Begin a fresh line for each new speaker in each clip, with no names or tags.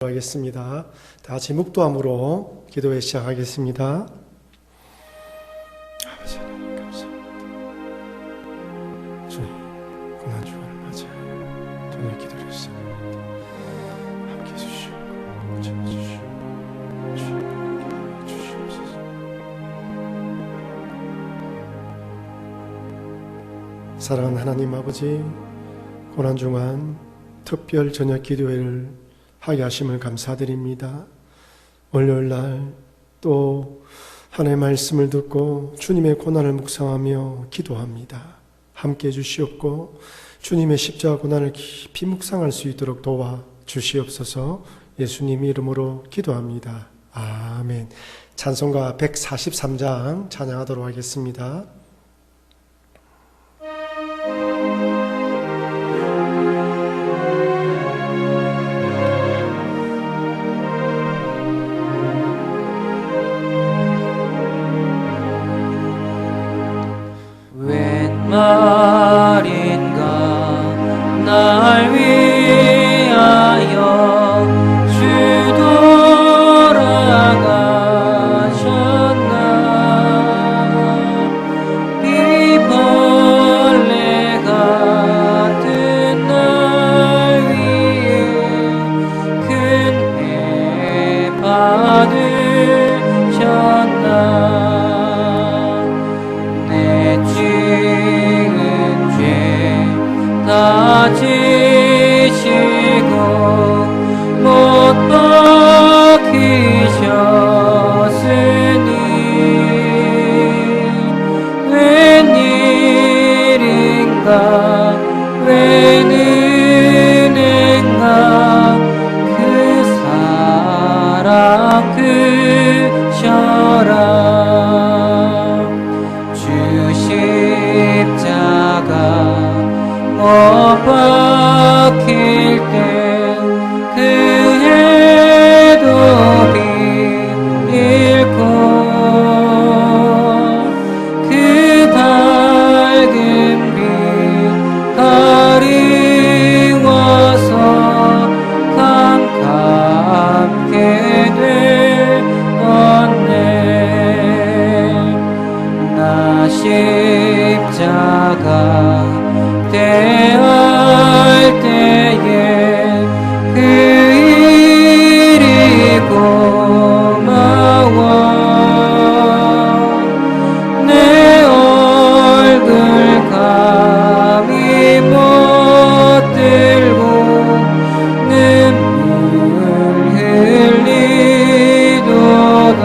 하겠습니다. 다 같이 묵도함으로 기도해 시작하겠습니다. 아버지 하나님 감사합니다. 주님 고난 주간을 맞이하여 저녁 기도를 시작합니다. 함께 해주시고 채워주시고 주님 주시옵소서. 사랑하는 하나님 아버지, 고난 주간 특별 저녁 기도회를 하게 하심을 감사드립니다. 월요일날 또 하나님의 말씀을 듣고 주님의 고난을 묵상하며 기도합니다. 함께 해주시옵고 주님의 십자가 고난을 깊이 묵상할 수 있도록 도와 주시옵소서. 예수님 이름으로 기도합니다. 아멘. 찬송가 143장 찬양하도록 하겠습니다.
말인가 날 위하여 주 돌아가셨나. 이 벌레 같은 날 위해 큰 애 받으셨나. 다 지시고 못 박히셨으니 웬일인가 웬 은혜인가 그 사랑 크셔라. 주 십자가 못 박힐 때 그 해도 빛일고 그 밝은 빛 가리워서 캄캄게 되었네. 나 십자가 대할 때에 그 일이 고마워. 내 얼굴 감히 못 들고 눈물 흘리도다.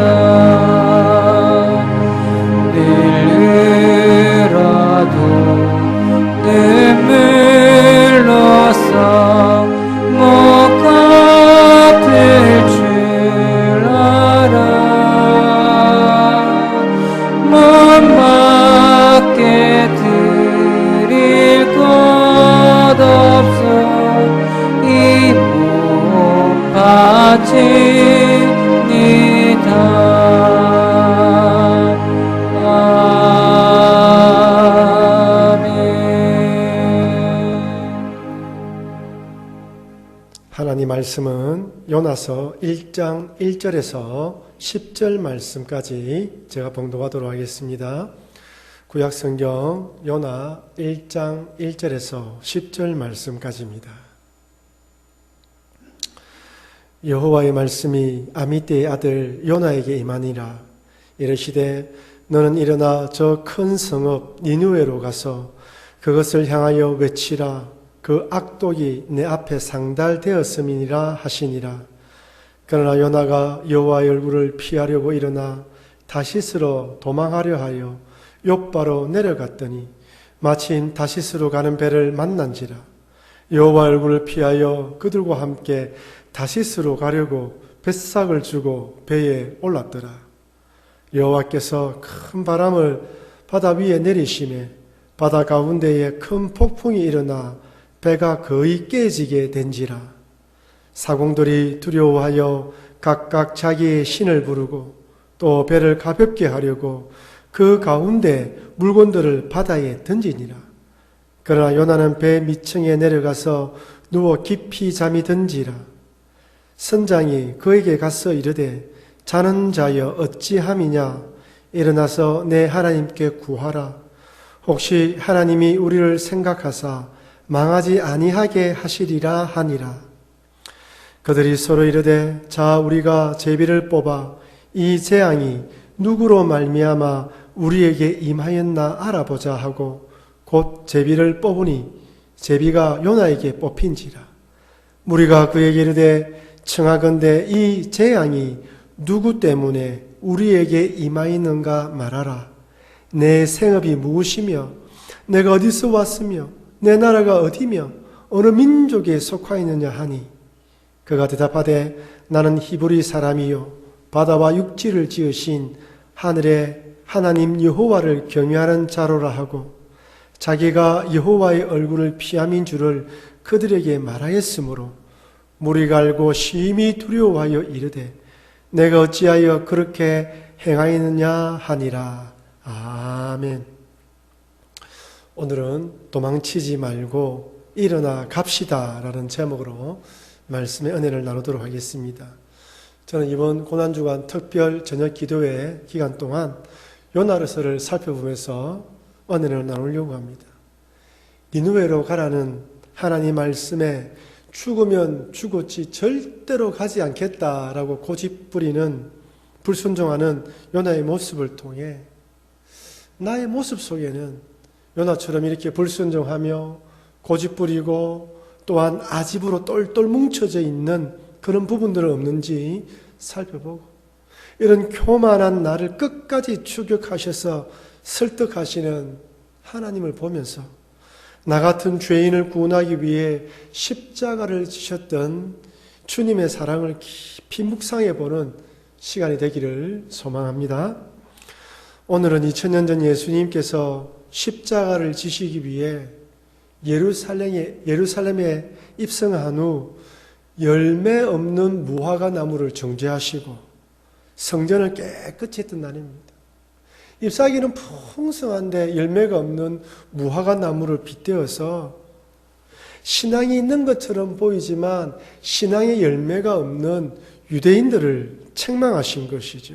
늘어도 눈물로써 못 갚을 줄 알아. 몸밖에 드릴 것 없어 이 몸 바칩니다.
하나님 말씀은 요나서 1장 1절에서 10절 말씀까지 제가 봉독하도록 하겠습니다. 구약성경 요나 1장 1절에서 10절 말씀까지입니다. 여호와의 말씀이 아미떼의 아들 요나에게 임하니라. 이르시되 너는 일어나 저 큰 성읍 니느웨로 가서 그것을 향하여 외치라. 그 악독이 내 앞에 상달되었음이니라 하시니라. 그러나 요나가 여호와의 얼굴을 피하려고 일어나 다시스로 도망하려 하여 욥바로 내려갔더니 마침 다시스로 가는 배를 만난지라. 여호와의 얼굴을 피하여 그들과 함께 다시스로 가려고 뱃삭을 주고 배에 올랐더라. 여호와께서 큰 바람을 바다 위에 내리시매 바다 가운데에 큰 폭풍이 일어나 배가 거의 깨지게 된지라. 사공들이 두려워하여 각각 자기의 신을 부르고 또 배를 가볍게 하려고 그 가운데 물건들을 바다에 던지니라. 그러나 요나는 배 밑층에 내려가서 누워 깊이 잠이 든지라. 선장이 그에게 가서 이르되 자는 자여 어찌함이냐 일어나서 내 하나님께 구하라. 혹시 하나님이 우리를 생각하사 망하지 아니하게 하시리라 하니라. 그들이 서로 이르되 자 우리가 제비를 뽑아 이 재앙이 누구로 말미암아 우리에게 임하였나 알아보자 하고 곧 제비를 뽑으니 제비가 요나에게 뽑힌지라. 무리가 그에게 이르되 청하건대 이 재앙이 누구 때문에 우리에게 임하였는가 말하라. 내 생업이 무엇이며 내가 어디서 왔으며 내 나라가 어디며 어느 민족에 속하였느냐 하니 그가 대답하되 나는 히브리 사람이요 바다와 육지를 지으신 하늘의 하나님 여호와를 경외하는 자로라 하고 자기가 여호와의 얼굴을 피함인 줄을 그들에게 말하였으므로 무리가 알고 심히 두려워하여 이르되 내가 어찌하여 그렇게 행하였느냐 하니라. 아멘. 오늘은 도망치지 말고 일어나 갑시다 라는 제목으로 말씀의 은혜를 나누도록 하겠습니다. 저는 이번 고난주간 특별 저녁 기도회 기간 동안 요나서를 살펴보면서 은혜를 나누려고 합니다. 니느웨로 가라는 하나님 말씀에 죽으면 죽었지 절대로 가지 않겠다라고 고집부리는 불순종하는 요나의 모습을 통해 나의 모습 속에는 요나처럼 이렇게 불순종하며 고집부리고 또한 아집으로 똘똘 뭉쳐져 있는 그런 부분들은 없는지 살펴보고 이런 교만한 나를 끝까지 추격하셔서 설득하시는 하나님을 보면서 나 같은 죄인을 구원하기 위해 십자가를 지셨던 주님의 사랑을 깊이 묵상해 보는 시간이 되기를 소망합니다. 오늘은 2000년 전 예수님께서 십자가를 지시기 위해 예루살렘에 입성한 후 열매 없는 무화과 나무를 정죄하시고 성전을 깨끗이 했던 날입니다. 잎사귀는 풍성한데 열매가 없는 무화과 나무를 빗대어서 신앙이 있는 것처럼 보이지만 신앙의 열매가 없는 유대인들을 책망하신 것이죠.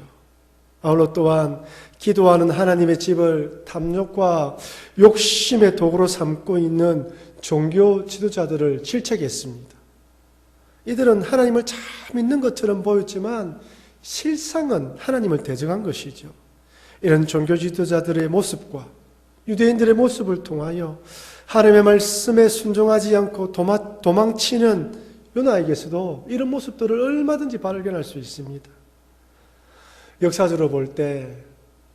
아울러 또한 기도하는 하나님의 집을 탐욕과 욕심의 도구로 삼고 있는 종교 지도자들을 질책했습니다. 이들은 하나님을 잘 믿는 것처럼 보였지만 실상은 하나님을 대적한 것이죠. 이런 종교 지도자들의 모습과 유대인들의 모습을 통하여 하나님의 말씀에 순종하지 않고 도망치는 요나에게서도 이런 모습들을 얼마든지 발견할 수 있습니다. 역사적으로 볼 때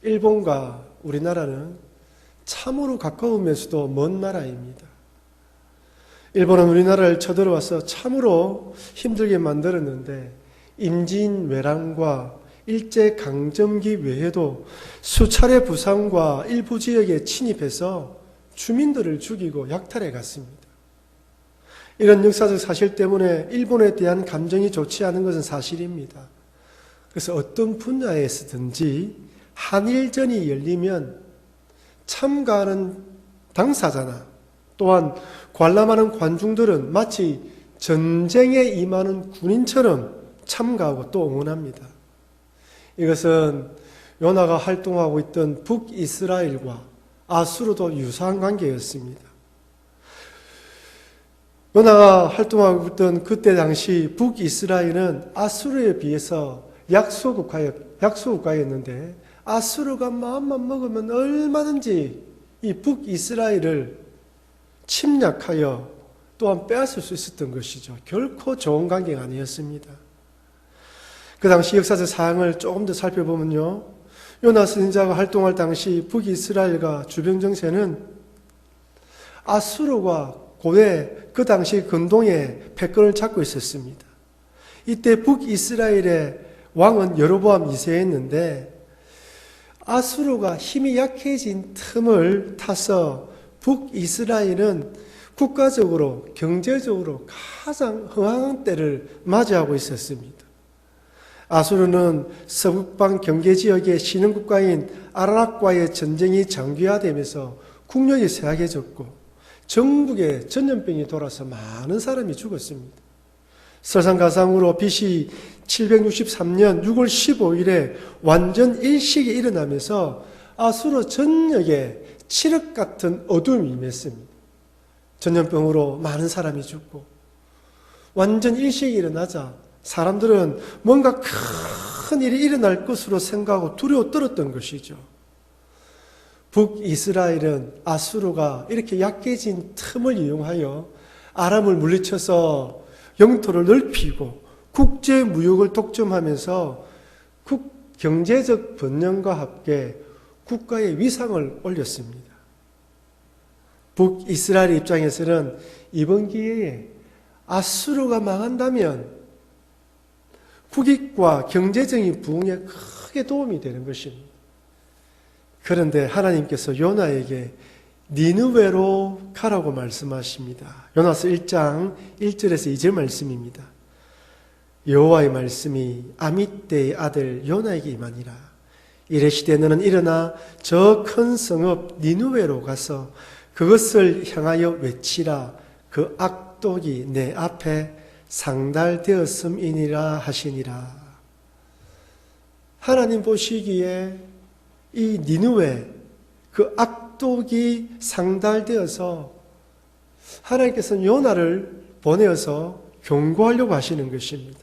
일본과 우리나라는 참으로 가까우면서도 먼 나라입니다. 일본은 우리나라를 쳐들어와서 참으로 힘들게 만들었는데 임진왜란과 일제강점기 외에도 수차례 부산과 일부 지역에 침입해서 주민들을 죽이고 약탈해 갔습니다. 이런 역사적 사실 때문에 일본에 대한 감정이 좋지 않은 것은 사실입니다. 그래서 어떤 분야에서든지 한일전이 열리면 참가하는 당사자나 또한 관람하는 관중들은 마치 전쟁에 임하는 군인처럼 참가하고 또 응원합니다. 이것은 요나가 활동하고 있던 북이스라엘과 아수르도 유사한 관계였습니다. 요나가 활동하고 있던 그때 당시 북이스라엘은 아수르에 비해서 약소국가였는데 아수르가 마음만 먹으면 얼마든지 이 북이스라엘을 침략하여 또한 빼앗을 수 있었던 것이죠. 결코 좋은 관계가 아니었습니다. 그 당시 역사적 사항을 조금 더 살펴보면요. 요나 선지자가 활동할 당시 북이스라엘과 주변 정세는 아수르가 고대 그 당시 근동의 패권을 잡고 있었습니다. 이때 북이스라엘의 왕은 여로보암 2세였는데 아수르가 힘이 약해진 틈을 타서 북이스라엘은 국가적으로 경제적으로 가장 흥황한 때를 맞이하고 있었습니다. 아수르는 서북방 경계지역의 신흥국가인 아라락과의 전쟁이 장기화되면서 국력이 쇠약해졌고 전국에 전염병이 돌아서 많은 사람이 죽었습니다. 설상가상으로 BC 763년 6월 15일에 완전 일식이 일어나면서 아수르 전역에 칠흑 같은 어둠이 임했습니다. 전염병으로 많은 사람이 죽고 완전 일식이 일어나자 사람들은 뭔가 큰 일이 일어날 것으로 생각하고 두려워 떨었던 것이죠. 북이스라엘은 아수르가 이렇게 약해진 틈을 이용하여 아람을 물리쳐서 영토를 넓히고 국제 무역을 독점하면서 경제적 번영과 함께 국가의 위상을 올렸습니다. 북이스라엘 입장에서는 이번 기회에 아수르가 망한다면 국익과 경제적인 부흥에 크게 도움이 되는 것입니다. 그런데 하나님께서 요나에게 니느웨로 가라고 말씀하십니다. 요나서 1장 1절에서 2절 말씀입니다. 여호와의 말씀이 아미떼의 아들 요나에게 임하니라. 이르시되 너는 일어나 저 큰 성읍 니느웨로 가서 그것을 향하여 외치라. 그 악독이 내 앞에 상달되었음이니라 하시니라. 하나님 보시기에 이 니느웨 그 악독이 상달되어서 하나님께서는 요나를 보내어서 경고하려고 하시는 것입니다.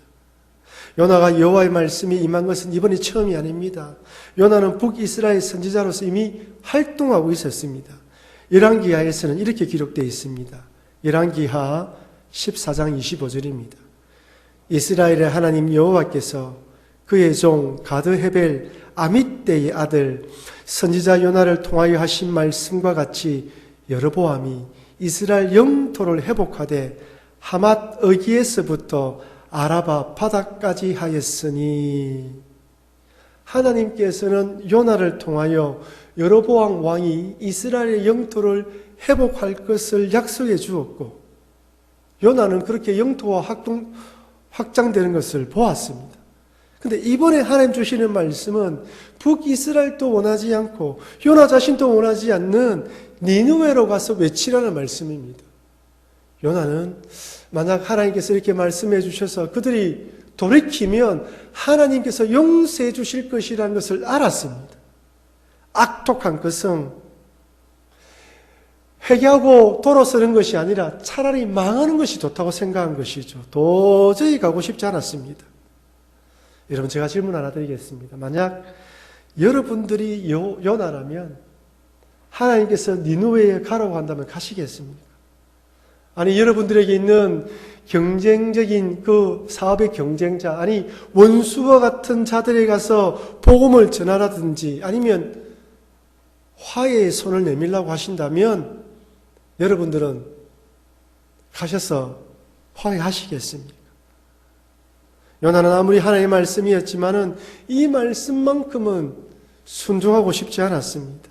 요나가 여호와의 말씀이 임한 것은 이번이 처음이 아닙니다. 요나는 북이스라엘 선지자로서 이미 활동하고 있었습니다. 열왕기하에서는 이렇게 기록되어 있습니다. 열왕기하 14장 25절입니다. 이스라엘의 하나님 여호와께서 그의 종 가드헤벨 아미떼의 아들 선지자 요나를 통하여 하신 말씀과 같이 여로보암이 이스라엘 영토를 회복하되 하맛 어기에서부터 아라바 바다까지 하였으니, 하나님께서는 요나를 통하여 여로보암 왕이 이스라엘의 영토를 회복할 것을 약속해 주었고 요나는 그렇게 영토가 확장되는 것을 보았습니다. 근데 이번에 하나님 주시는 말씀은 북이스라엘도 원하지 않고 요나 자신도 원하지 않는 니느웨로 가서 외치라는 말씀입니다. 요나는 만약 하나님께서 이렇게 말씀해 주셔서 그들이 돌이키면 하나님께서 용서해 주실 것이라는 것을 알았습니다. 악독한 것은 회개하고 돌아서는 것이 아니라 차라리 망하는 것이 좋다고 생각한 것이죠. 도저히 가고 싶지 않았습니다. 여러분, 제가 질문 하나 드리겠습니다. 만약 여러분들이 요나라면 하나님께서 니느웨에 가라고 한다면 가시겠습니까? 아니, 여러분들에게 있는 경쟁적인 그 사업의 경쟁자, 아니 원수와 같은 자들에 가서 복음을 전하라든지 아니면 화해의 손을 내밀라고 하신다면 여러분들은 가셔서 화해하시겠습니까? 요나는 아무리 하나님의 말씀이었지만은 이 말씀만큼은 순종하고 싶지 않았습니다.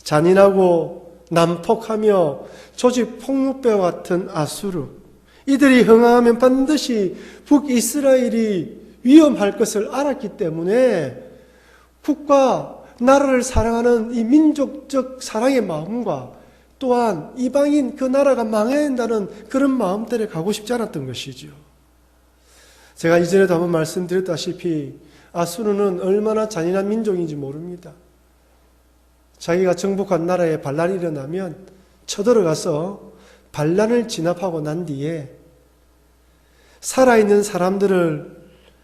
잔인하고 난폭하며 조직 폭력배와 같은 아수르, 이들이 흥하면 반드시 북이스라엘이 위험할 것을 알았기 때문에 국가, 나라를 사랑하는 이 민족적 사랑의 마음과 또한 이방인 그 나라가 망해야 한다는 그런 마음대로 가고 싶지 않았던 것이죠. 제가 이전에도 한번 말씀드렸다시피 아수르는 얼마나 잔인한 민족인지 모릅니다. 자기가 정복한 나라에 반란이 일어나면 쳐들어가서 반란을 진압하고 난 뒤에 살아있는 사람들을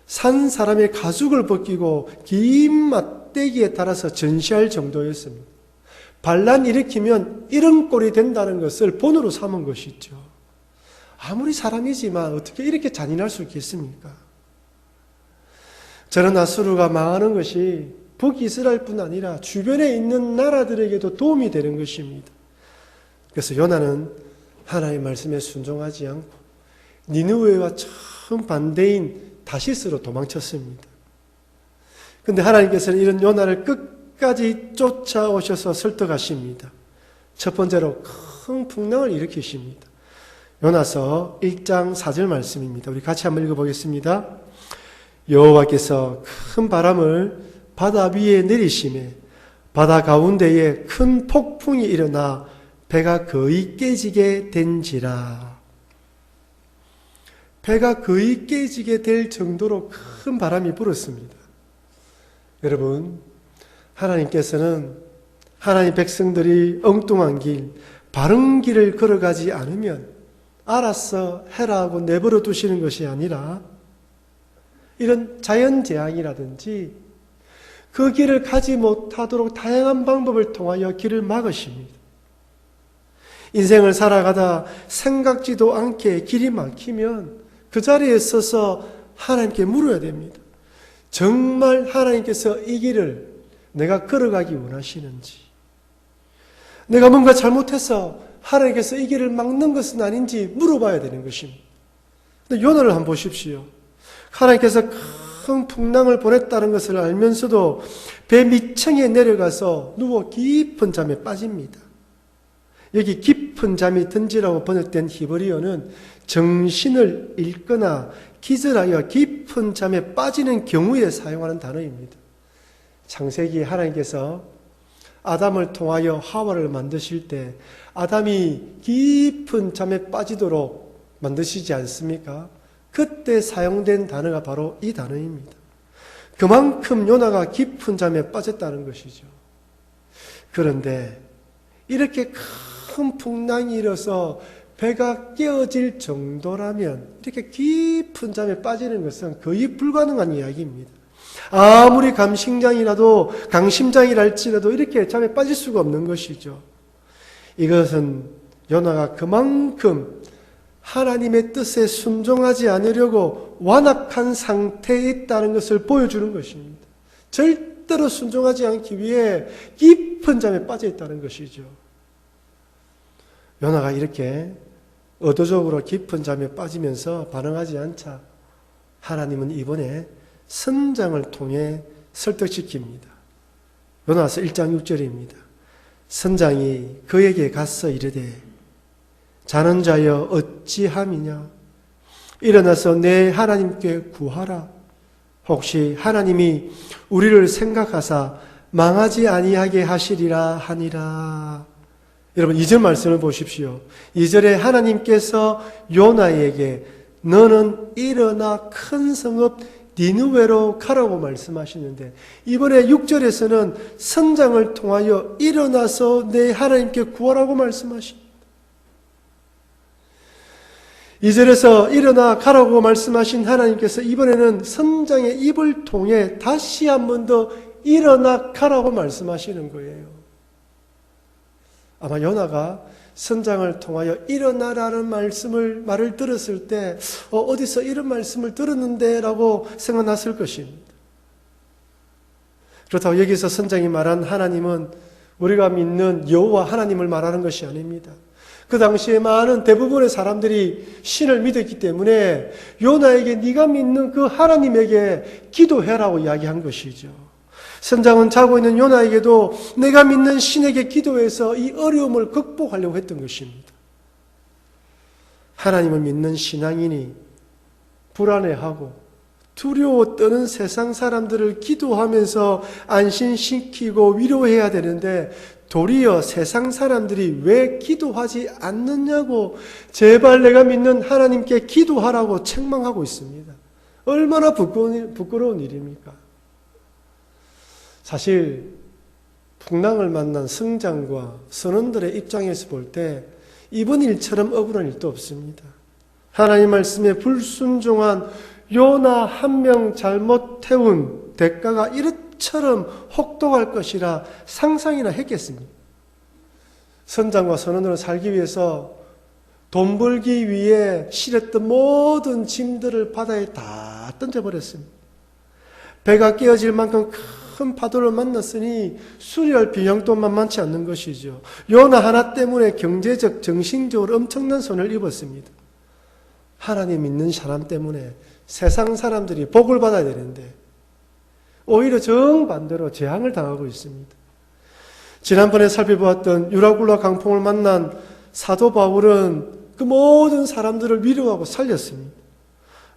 산 사람의 가죽을 벗기고 긴 막대기에 달아서 전시할 정도였습니다. 반란 일으키면 이런 꼴이 된다는 것을 본으로 삼은 것이죠. 아무리 사람이지만 어떻게 이렇게 잔인할 수 있겠습니까? 저런 아수르가 망하는 것이 북이스라엘뿐 아니라 주변에 있는 나라들에게도 도움이 되는 것입니다. 그래서 요나는 하나님의 말씀에 순종하지 않고 니느웨와 처음 반대인 다시스로 도망쳤습니다. 그런데 하나님께서는 이런 요나를 끝까지 쫓아오셔서 설득하십니다. 첫 번째로 큰 풍랑을 일으키십니다. 요나서 1장 4절 말씀입니다. 우리 같이 한번 읽어보겠습니다. 여호와께서 큰 바람을 바다 위에 내리시매 바다 가운데에 큰 폭풍이 일어나 배가 거의 깨지게 된지라. 배가 거의 깨지게 될 정도로 큰 바람이 불었습니다. 여러분, 하나님께서는 하나님 백성들이 엉뚱한 길, 바른 길을 걸어가지 않으면 알아서 해라 하고 내버려 두시는 것이 아니라 이런 자연재앙이라든지 그 길을 가지 못하도록 다양한 방법을 통하여 길을 막으십니다. 인생을 살아가다 생각지도 않게 길이 막히면 그 자리에 서서 하나님께 물어야 됩니다. 정말 하나님께서 이 길을 내가 걸어가기 원하시는지, 내가 뭔가 잘못해서 하나님께서 이 길을 막는 것은 아닌지 물어봐야 되는 것입니다. 근데 요나를 한번 보십시오. 하나님께서 큰 풍랑을 보냈다는 것을 알면서도 배 밑층에 내려가서 누워 깊은 잠에 빠집니다. 여기 깊은 잠이 든지라고 번역된 히브리어는 정신을 잃거나 기절하여 깊은 잠에 빠지는 경우에 사용하는 단어입니다. 창세기 하나님께서 아담을 통하여 하와를 만드실 때 아담이 깊은 잠에 빠지도록 만드시지 않습니까? 그때 사용된 단어가 바로 이 단어입니다. 그만큼 요나가 깊은 잠에 빠졌다는 것이죠. 그런데 이렇게 큰 풍랑이 일어서 배가 깨어질 정도라면 이렇게 깊은 잠에 빠지는 것은 거의 불가능한 이야기입니다. 아무리 강심장이랄지라도 이렇게 잠에 빠질 수가 없는 것이죠. 이것은 요나가 그만큼 하나님의 뜻에 순종하지 않으려고 완악한 상태에 있다는 것을 보여주는 것입니다. 절대로 순종하지 않기 위해 깊은 잠에 빠져 있다는 것이죠. 요나가 이렇게 의도적으로 깊은 잠에 빠지면서 반응하지 않자 하나님은 이번에 선장을 통해 설득시킵니다. 요나서 1장 6절입니다. 선장이 그에게 가서 이르되 자는 자여 어찌함이냐? 일어나서 내 하나님께 구하라. 혹시 하나님이 우리를 생각하사 망하지 아니하게 하시리라 하니라. 여러분 2절 말씀을 보십시오. 2절에 하나님께서 요나에게 너는 일어나 큰 성읍 니느웨로 가라고 말씀하시는데 이번에 6절에서는 선장을 통하여 일어나서 내 하나님께 구하라고 말씀하십니다. 2절에서 일어나 가라고 말씀하신 하나님께서 이번에는 선장의 입을 통해 다시 한 번 더 일어나 가라고 말씀하시는 거예요. 아마 요나가 선장을 통하여 일어나라는 말을 들었을 때 어디서 이런 말씀을 들었는데 라고 생각났을 것입니다. 그렇다고 여기서 선장이 말한 하나님은 우리가 믿는 여호와 하나님을 말하는 것이 아닙니다. 그 당시에 많은 대부분의 사람들이 신을 믿었기 때문에 요나에게 네가 믿는 그 하나님에게 기도해라고 이야기한 것이죠. 선장은 자고 있는 요나에게도 내가 믿는 신에게 기도해서 이 어려움을 극복하려고 했던 것입니다. 하나님을 믿는 신앙인이 불안해하고 두려워 떠는 세상 사람들을 기도하면서 안심시키고 위로해야 되는데 도리어 세상 사람들이 왜 기도하지 않느냐고 제발 내가 믿는 하나님께 기도하라고 책망하고 있습니다. 얼마나 부끄러운 일입니까? 사실 풍랑을 만난 승장과 선원들의 입장에서 볼 때 이번 일처럼 억울한 일도 없습니다. 하나님 말씀에 불순종한 요나 한 명 잘못 태운 대가가 이처럼 혹독할 것이라 상상이나 했겠습니까? 선장과 선원으로 살기 위해서 돈 벌기 위해 실었던 모든 짐들을 바다에 다 던져버렸습니다. 배가 깨어질 만큼 큰 파도를 만났으니 수리할 비용도 만만치 않는 것이죠. 요나 하나 때문에 경제적, 정신적으로 엄청난 손해를 입었습니다. 하나님 믿는 사람 때문에 세상 사람들이 복을 받아야 되는데 오히려 정반대로 재앙을 당하고 있습니다. 지난번에 살펴보았던 유라굴라 강풍을 만난 사도 바울은 그 모든 사람들을 위로하고 살렸습니다.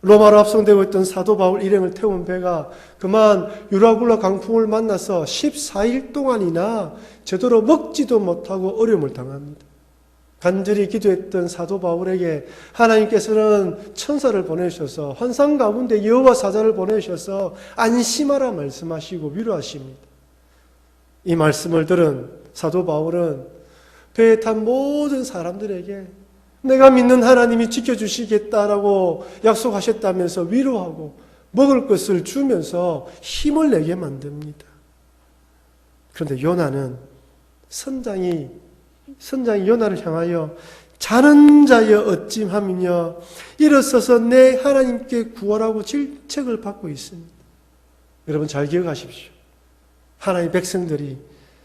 로마로 합성되고 있던 사도 바울 일행을 태운 배가 그만 유라굴라 강풍을 만나서 14일 동안이나 제대로 먹지도 못하고 어려움을 당합니다. 간절히 기도했던 사도 바울에게 하나님께서는 천사를 보내셔서 환상 가운데 여호와 사자를 보내셔서 안심하라 말씀하시고 위로하십니다. 이 말씀을 들은 사도 바울은 배에 탄 모든 사람들에게 내가 믿는 하나님이 지켜주시겠다라고 약속하셨다면서 위로하고 먹을 것을 주면서 힘을 내게 만듭니다. 그런데 요나는 선장이 요나를 향하여 자는 자여 어찌함이며 일어서서 내 하나님께 구하라고 질책을 받고 있습니다. 여러분 잘 기억하십시오. 하나님의 백성들이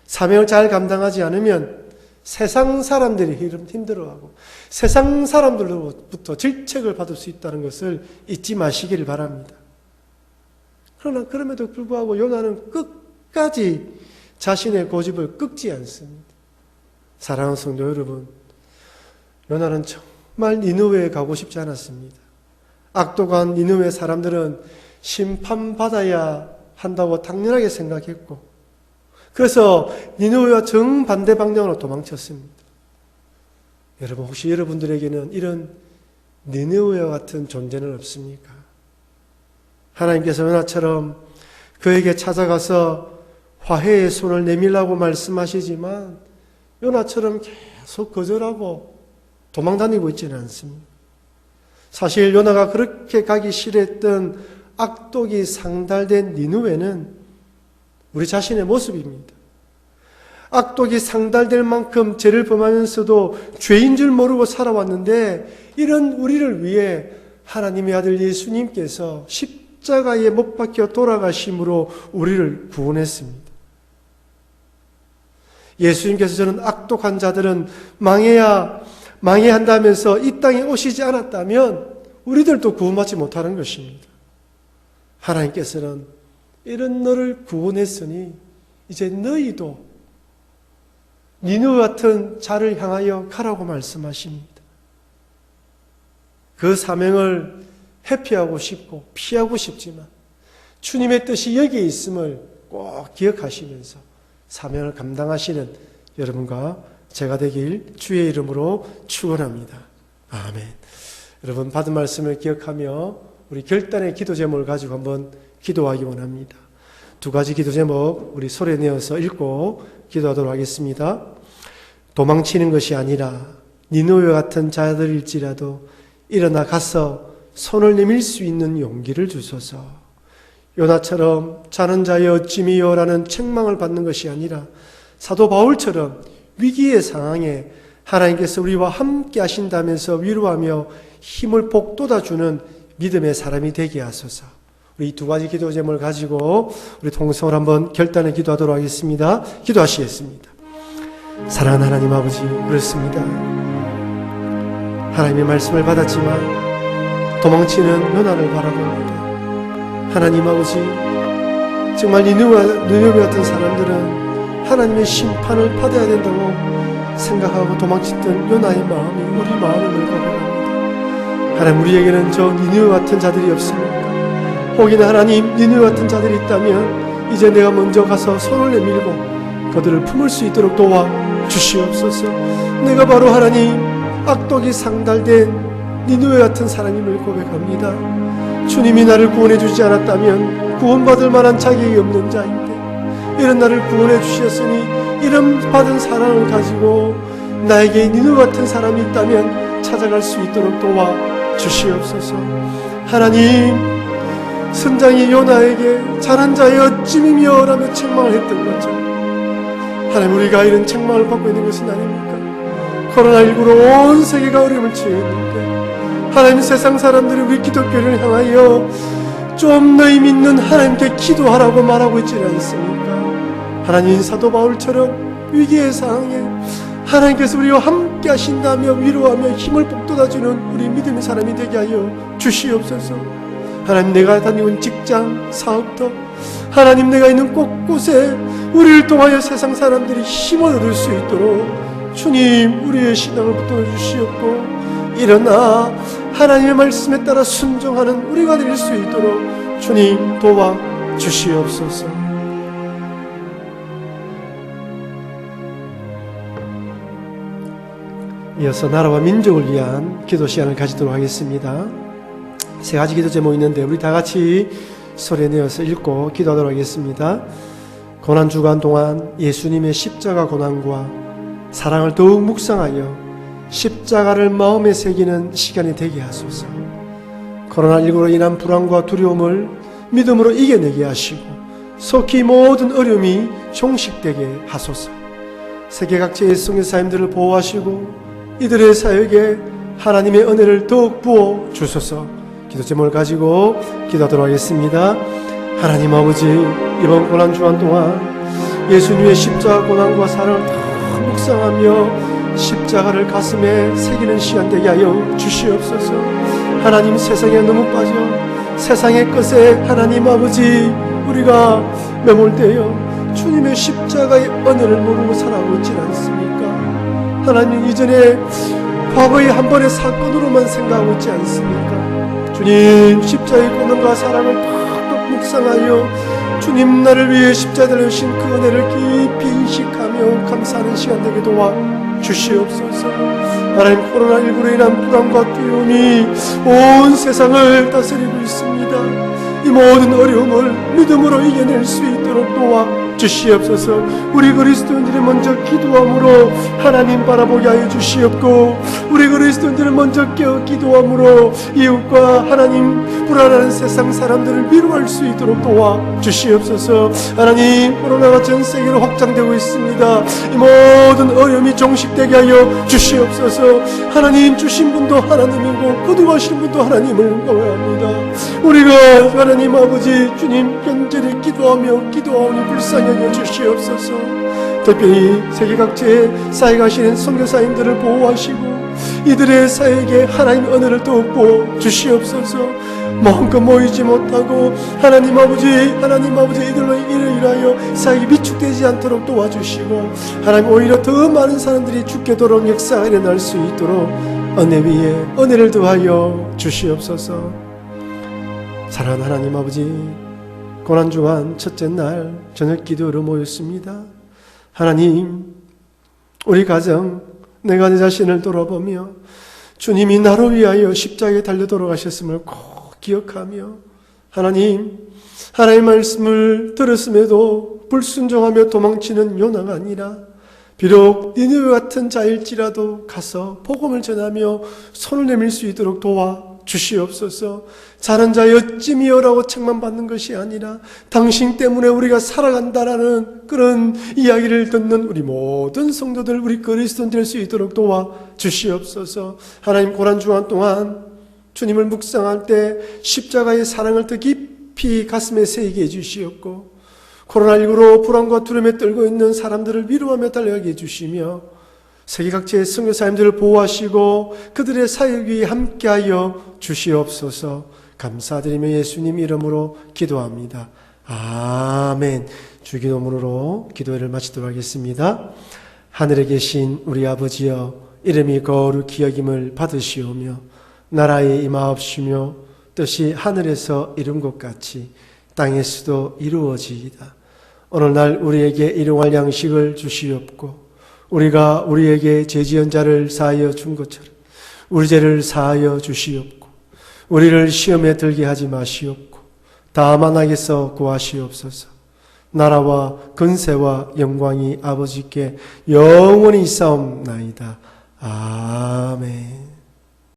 사명을 잘 감당하지 않으면 세상 사람들이 힘들어하고 세상 사람들로부터 질책을 받을 수 있다는 것을 잊지 마시기를 바랍니다. 그러나 그럼에도 불구하고 요나는 끝까지 자신의 고집을 꺾지 않습니다. 사랑하는 성도 여러분, 요나는 정말 니느웨에 가고 싶지 않았습니다. 악독한 니느웨 사람들은 심판받아야 한다고 당연하게 생각했고, 그래서 니느웨와 정반대 방향으로 도망쳤습니다. 여러분, 혹시 여러분들에게는 이런 니느웨와 같은 존재는 없습니까? 하나님께서 요나처럼 그에게 찾아가서 화해의 손을 내밀라고 말씀하시지만 요나처럼 계속 거절하고 도망다니고 있지는 않습니다. 사실 요나가 그렇게 가기 싫어했던 악독이 상달된 니느웨는 우리 자신의 모습입니다. 악독이 상달될 만큼 죄를 범하면서도 죄인 줄 모르고 살아왔는데 이런 우리를 위해 하나님의 아들 예수님께서 십자가에 못 박혀 돌아가심으로 우리를 구원했습니다. 예수님께서 저는 악독한 자들은 망해야 한다면서 이 땅에 오시지 않았다면 우리들도 구원받지 못하는 것입니다. 하나님께서는 이런 너를 구원했으니 이제 너희도 니느웨 같은 자를 향하여 가라고 말씀하십니다. 그 사명을 회피하고 싶고 피하고 싶지만 주님의 뜻이 여기에 있음을 꼭 기억하시면서 사명을 감당하시는 여러분과 제가 되길 주의 이름으로 축원합니다. 아멘. 여러분 받은 말씀을 기억하며 우리 결단의 기도 제목을 가지고 한번 기도하기 원합니다. 두 가지 기도 제목 우리 소리 내어서 읽고 기도하도록 하겠습니다. 도망치는 것이 아니라 니느웨 같은 자들일지라도 일어나 가서 손을 내밀 수 있는 용기를 주소서. 요나처럼 자는 자의 어찌미요라는 책망을 받는 것이 아니라 사도 바울처럼 위기의 상황에 하나님께서 우리와 함께 하신다면서 위로하며 힘을 북돋아주는 믿음의 사람이 되게 하소서. 우리 이 두 가지 기도 제목을 가지고 우리 통성을 한번 결단에 기도하도록 하겠습니다. 기도하시겠습니다. 사랑하는 하나님 아버지, 그렇습니다. 하나님의 말씀을 받았지만 도망치는 요나를 바라봅니다. 하나님 아버지, 정말 니느웨 같은 사람들은 하나님의 심판을 받아야 된다고 생각하고 도망쳤던 요나의 마음이 우리 마음을 고백합니다. 하나님, 우리에게는 저 니느웨 같은 자들이 없습니까? 혹이나 하나님 니느웨 같은 자들이 있다면 이제 내가 먼저 가서 손을 내밀고 그들을 품을 수 있도록 도와 주시옵소서. 내가 바로 하나님 악독이 상달된 니느웨 같은 사람임을 고백합니다. 주님이 나를 구원해 주지 않았다면 구원받을 만한 자격이 없는 자인데 이런 나를 구원해 주셨으니 이런 받은 사랑을 가지고 나에게 니느웨 같은 사람이 있다면 찾아갈 수 있도록 도와 주시옵소서. 하나님, 선장이 요나에게 잘한 자의 어찌미며 라며 책망을 했던 거죠. 하나님, 우리가 이런 책망을 받고 있는 것은 아닙니까? 코로나19로 온 세계가 어려움을 처했는데 하나님, 세상 사람들이 우리 기독교를 향하여 좀 너희 믿는 하나님께 기도하라고 말하고 있지는 않습니까? 하나님, 사도 바울처럼 위기의 상황에 하나님께서 우리와 함께 하신다며 위로하며 힘을 북돋아주는 우리 믿음의 사람이 되게 하여 주시옵소서. 하나님, 내가 다니고 있는 직장, 사업터, 하나님, 내가 있는 곳곳에 우리를 통하여 세상 사람들이 힘을 얻을 수 있도록 주님, 우리의 신앙을 붙들어 주시옵고 일어나 하나님의 말씀에 따라 순종하는 우리가 될 수 있도록 주님 도와 주시옵소서. 이어서 나라와 민족을 위한 기도 시간을 가지도록 하겠습니다. 세 가지 기도 제목이 있는데 우리 다 같이 소리 내어서 읽고 기도하도록 하겠습니다. 고난주간 동안 예수님의 십자가 고난과 사랑을 더욱 묵상하여 십자가를 마음에 새기는 시간이 되게 하소서. 코로나19로 인한 불안과 두려움을 믿음으로 이겨내게 하시고 속히 모든 어려움이 종식되게 하소서. 세계 각지의 선교사님들을 보호하시고 이들의 사역에 하나님의 은혜를 더욱 부어 주소서. 기도 제목을 가지고 기도하도록 하겠습니다. 하나님 아버지, 이번 고난주간 동안 예수님의 십자가 고난과 사랑을 더 묵상하며 십자가를 가슴에 새기는 시간 되게 하여 주시옵소서. 하나님, 세상에 너무 빠져 세상의 것에 하나님 아버지 우리가 매몰되어 주님의 십자가의 은혜를 모르고 살아가고 있지 않습니까? 하나님, 이전에 과거의 한 번의 사건으로만 생각하고 있지 않습니까? 주님, 십자가의 고난과 사랑을 팍팍 묵상하여 주님 나를 위해 십자가를 주신 그 은혜를 깊이 인식하며 감사하는 시간 되게 도와 주시옵소서. 하나님, 코로나19로 인한 불안과 두려움이 온 세상을 다스리고 있습니다. 이 모든 어려움을 믿음으로 이겨낼 수 있도록 도와 주시옵소서. 우리 그리스도인들이 먼저 기도함으로 하나님 바라보게 하여 주시옵고, 우리 그리스도인들은 먼저 깨어 기도함으로 이웃과 하나님 불안한 세상 사람들을 위로할 수 있도록 도와 주시옵소서. 하나님, 코로나가 전 세계로 확장되고 있습니다. 이 모든 어려움이 종식되게 하여 주시옵소서. 하나님, 주신 분도 하나님이고 거두가신 분도 하나님을 노래합니다. 우리가 하나님 아버지 주님 간절히 기도하며 기도하오니 불쌍히 여겨 주시옵소서. 특별히 세계 각지에 사역하시는 선교사님들을 보호하시고 이들의 사역에 하나님 은혜를 더욱 부어 주시옵소서. 마음껏 모이지 못하고 하나님 아버지 이들로 인하여 사역이 위축되지 않도록 도와주시고, 하나님 오히려 더 많은 사람들이 죽게 도록 역사가 일어날 수 있도록 은혜 위에 은혜를 더하여 주시옵소서. 사랑하는 하나님 아버지, 고난주간 첫째 날 저녁 기도로 모였습니다. 하나님, 우리 가정, 내가 내 자신을 돌아보며 주님이 나를 위하여 십자가에 달려 돌아가셨음을 꼭 기억하며, 하나님, 하나님의 말씀을 들었음에도 불순종하며 도망치는 요나가 아니라 비록 니느웨 같은 자일지라도 가서 복음을 전하며 손을 내밀 수 있도록 도와 주시옵소서. 자는 자 어찌미여라고 책망받는 것이 아니라 당신 때문에 우리가 살아간다라는 그런 이야기를 듣는 우리 모든 성도들, 우리 그리스도인 될 수 있도록 도와 주시옵소서. 하나님, 고난주간 동안 주님을 묵상할 때 십자가의 사랑을 더 깊이 가슴에 새기게 해주시옵고, 코로나19로 불안과 두려움에 떨고 있는 사람들을 위로하며 달려가게 해주시며, 세계 각지의 선교사님들을 보호하시고 그들의 사역 위에 함께하여 주시옵소서. 감사드리며 예수님 이름으로 기도합니다. 아멘. 주기도문으로 기도회를 마치도록 하겠습니다. 하늘에 계신 우리 아버지여, 이름이 거룩히 여김을 받으시오며 나라에 임하옵시며 뜻이 하늘에서 이룬 것 같이 땅에서도 이루어지이다. 오늘날 우리에게 일용할 양식을 주시옵고, 우리가 우리에게 죄지은 자를 사하여 준 것처럼 우리 죄를 사하여 주시옵고, 우리를 시험에 들게 하지 마시옵고 다만 악에서 구하시옵소서. 나라와 근세와 영광이 아버지께 영원히 있사옵나이다. 아멘.